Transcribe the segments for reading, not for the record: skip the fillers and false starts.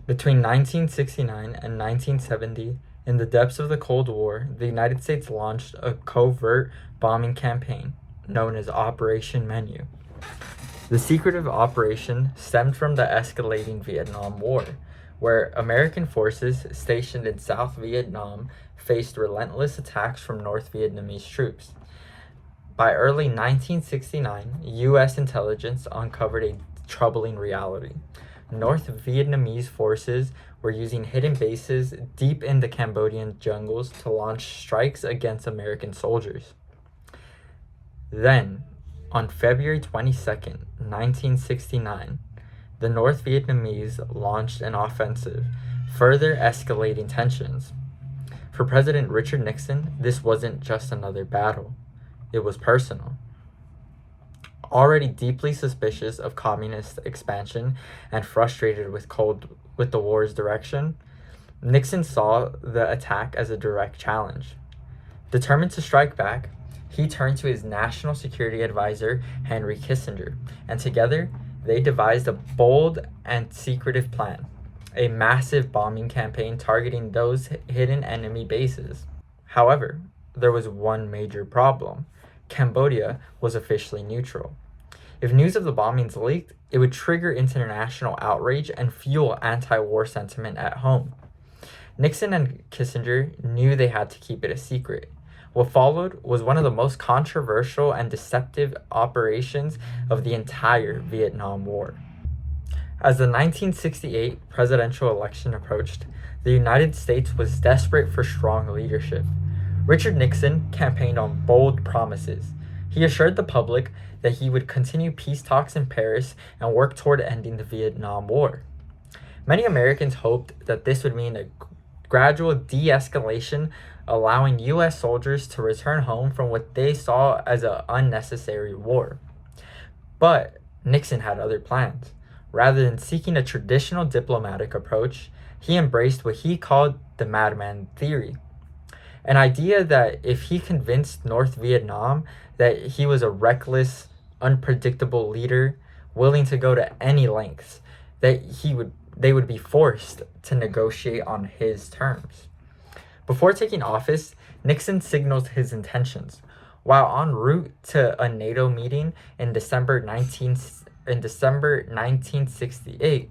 Between 1969 and 1970, in the depths of the Cold War, the United States launched a covert bombing campaign known as Operation Menu. The secretive operation stemmed from the escalating Vietnam War, where American forces stationed in South Vietnam faced relentless attacks from North Vietnamese troops. By early 1969, U.S. intelligence uncovered a troubling reality. North Vietnamese forces were using hidden bases deep in the Cambodian jungles to launch strikes against American soldiers. Then, on February 22nd, 1969, the North Vietnamese launched an offensive, further escalating tensions. For President Richard Nixon, this wasn't just another battle, it was personal. Already deeply suspicious of communist expansion and frustrated with the war's direction, Nixon saw the attack as a direct challenge. Determined to strike back, he turned to his national security advisor, Henry Kissinger, and together they devised a bold and secretive plan, a massive bombing campaign targeting those hidden enemy bases. However, there was one major problem. Cambodia was officially neutral. If news of the bombings leaked, it would trigger international outrage and fuel anti-war sentiment at home. Nixon and Kissinger knew they had to keep it a secret. What followed was one of the most controversial and deceptive operations of the entire Vietnam War. As the 1968 presidential election approached, the United States was desperate for strong leadership. Richard Nixon campaigned on bold promises. He assured the public that he would continue peace talks in Paris and work toward ending the Vietnam War. Many Americans hoped that this would mean a gradual de-escalation, allowing U.S. soldiers to return home from what they saw as an unnecessary war. But Nixon had other plans. Rather than seeking a traditional diplomatic approach, he embraced what he called the madman theory. An idea that if he convinced North Vietnam that he was a reckless, unpredictable leader, willing to go to any lengths, that they would be forced to negotiate on his terms. Before taking office, Nixon signaled his intentions. While en route to a NATO meeting in December 1968,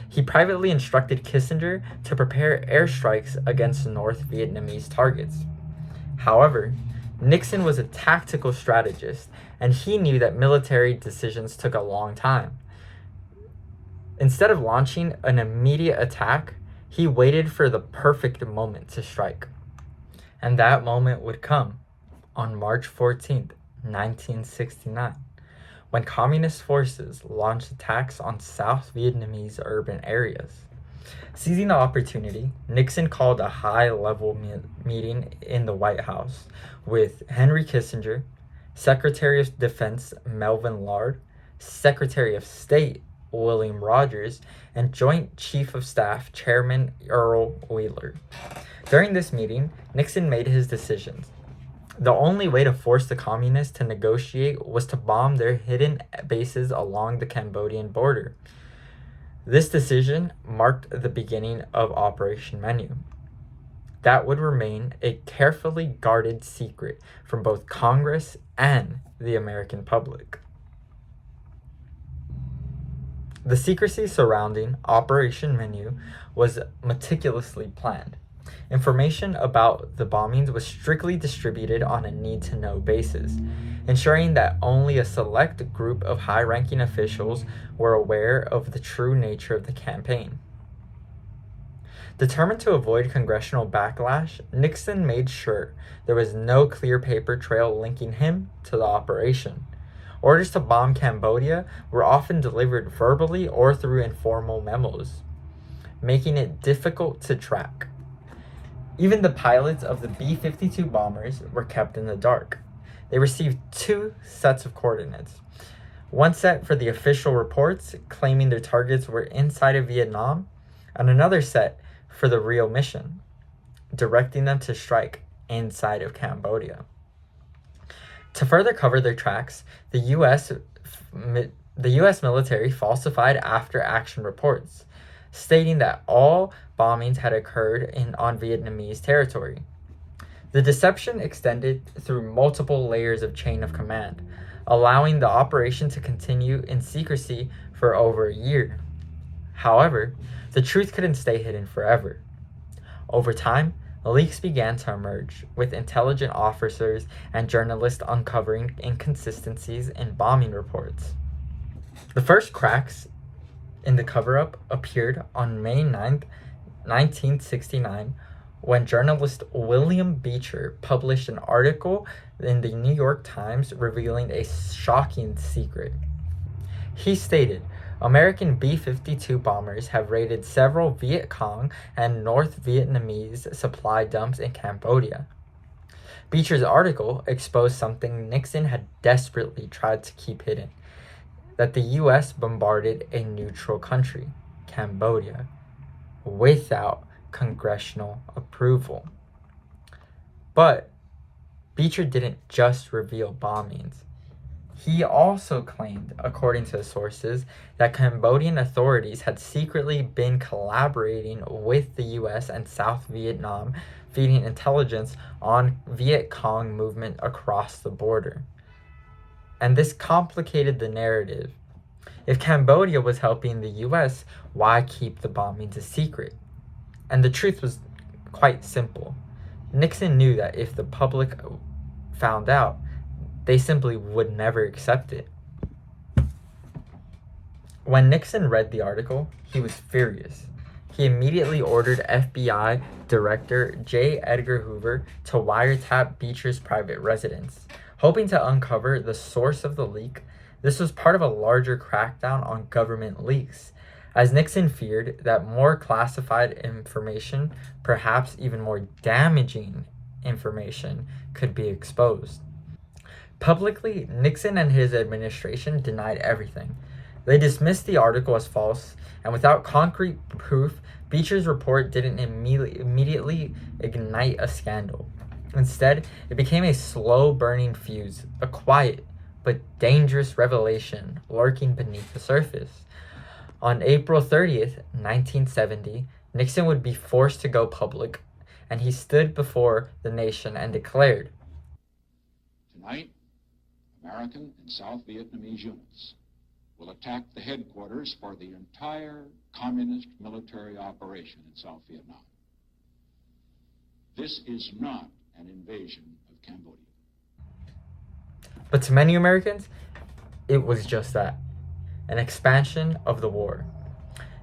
he privately instructed Kissinger to prepare airstrikes against North Vietnamese targets. However, Nixon was a tactical strategist, and he knew that military decisions took a long time. Instead of launching an immediate attack, he waited for the perfect moment to strike. And that moment would come on March 14th, 1969, when communist forces launched attacks on South Vietnamese urban areas. Seizing the opportunity, Nixon called a high-level meeting in the White House with Henry Kissinger, Secretary of Defense Melvin Laird, Secretary of State William Rogers, and Joint Chief of Staff Chairman Earl Wheeler. During this meeting, Nixon made his decisions. The only way to force the communists to negotiate was to bomb their hidden bases along the Cambodian border. This decision marked the beginning of Operation Menu. That would remain a carefully guarded secret from both Congress and the American public. The secrecy surrounding Operation Menu was meticulously planned. Information about the bombings was strictly distributed on a need-to-know basis, ensuring that only a select group of high-ranking officials were aware of the true nature of the campaign. Determined to avoid congressional backlash, Nixon made sure there was no clear paper trail linking him to the operation. Orders to bomb Cambodia were often delivered verbally or through informal memos, making it difficult to track. Even the pilots of the B-52 bombers were kept in the dark. They received two sets of coordinates. One set for the official reports claiming their targets were inside of Vietnam, and another set for the real mission, directing them to strike inside of Cambodia. To further cover their tracks, the U.S. military falsified after-action reports, stating that all bombings had occurred on Vietnamese territory. The deception extended through multiple layers of chain of command, allowing the operation to continue in secrecy for over a year. However, the truth couldn't stay hidden forever. Over time, leaks began to emerge, with intelligence officers and journalists uncovering inconsistencies in bombing reports. The first cracks in the cover-up appeared on May 9th, 1969, when journalist William Beecher published an article in the New York Times revealing a shocking secret. He stated, American B-52 bombers have raided several Viet Cong and North Vietnamese supply dumps in Cambodia. Beecher's article exposed something Nixon had desperately tried to keep hidden, that the U.S. bombarded a neutral country, Cambodia, without congressional approval. But Beecher didn't just reveal bombings. He also claimed, according to sources, that Cambodian authorities had secretly been collaborating with the U.S. and South Vietnam, feeding intelligence on Viet Cong movement across the border. And this complicated the narrative. If Cambodia was helping the U.S., why keep the bombings a secret? And the truth was quite simple. Nixon knew that if the public found out, they simply would never accept it. When Nixon read the article, he was furious. He immediately ordered FBI Director J. Edgar Hoover to wiretap Beecher's private residence, hoping to uncover the source of the leak. This was part of a larger crackdown on government leaks, as Nixon feared that more classified information, perhaps even more damaging information, could be exposed. Publicly, Nixon and his administration denied everything. They dismissed the article as false, and without concrete proof, Beecher's report didn't immediately ignite a scandal. Instead, it became a slow-burning fuse, a quiet but dangerous revelation lurking beneath the surface. On April 30th, 1970, Nixon would be forced to go public, and he stood before the nation and declared, Tonight, American and South Vietnamese units will attack the headquarters for the entire communist military operation in South Vietnam. This is not an invasion of Cambodia. But to many Americans, it was just that, an expansion of the war.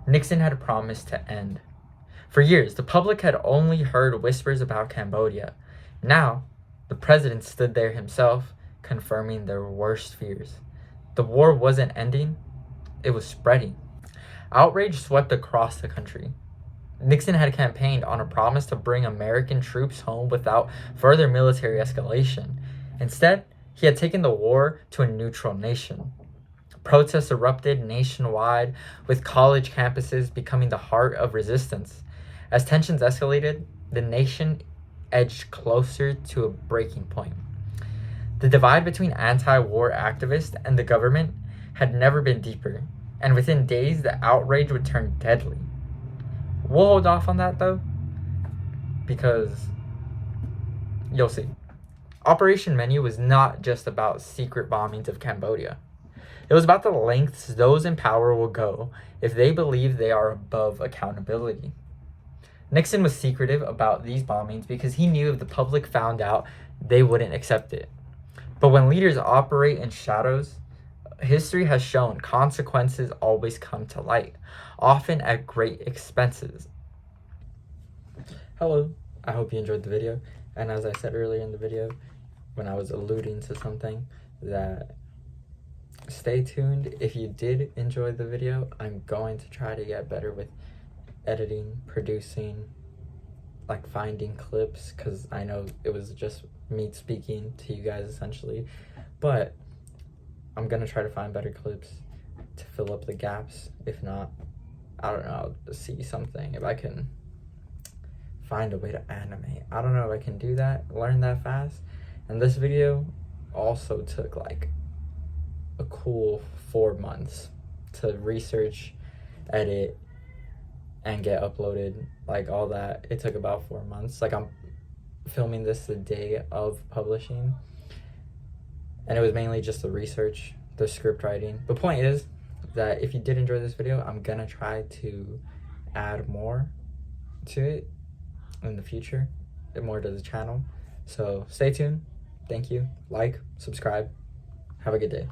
Nixon had promised to end. For years, the public had only heard whispers about Cambodia. Now, the president stood there himself, confirming their worst fears. The war wasn't ending, it was spreading. Outrage swept across the country. Nixon had campaigned on a promise to bring American troops home without further military escalation. Instead, he had taken the war to a neutral nation. Protests erupted nationwide, with college campuses becoming the heart of resistance. As tensions escalated, the nation edged closer to a breaking point. The divide between anti-war activists and the government had never been deeper, and within days the outrage would turn deadly. We'll hold off on that though, because you'll see. Operation Menu was not just about secret bombings of Cambodia. It was about the lengths those in power will go if they believe they are above accountability. Nixon was secretive about these bombings because he knew if the public found out, they wouldn't accept it. But when leaders operate in shadows, history has shown consequences always come to light, often at great expenses. Hello, I hope you enjoyed the video. And as I said earlier in the video, when I was alluding to something, that stay tuned. If you did enjoy the video, I'm going to try to get better with editing, producing, like finding clips, because I know it was just me speaking to you guys essentially, but I'm gonna try to find better clips to fill up the gaps. If not, I don't know, I'll see something if I can find a way to animate. I don't know if I can do that, learn that fast. And this video also took like a cool 4 months to research, edit, and get uploaded, like all that. It took about 4 months. Like, I'm filming this the day of publishing, and it was mainly just the research, the script writing. The point is that if you did enjoy this video, I'm gonna try to add more to it in the future, and more to the channel. So stay tuned. Thank you. Like, subscribe. Have a good day.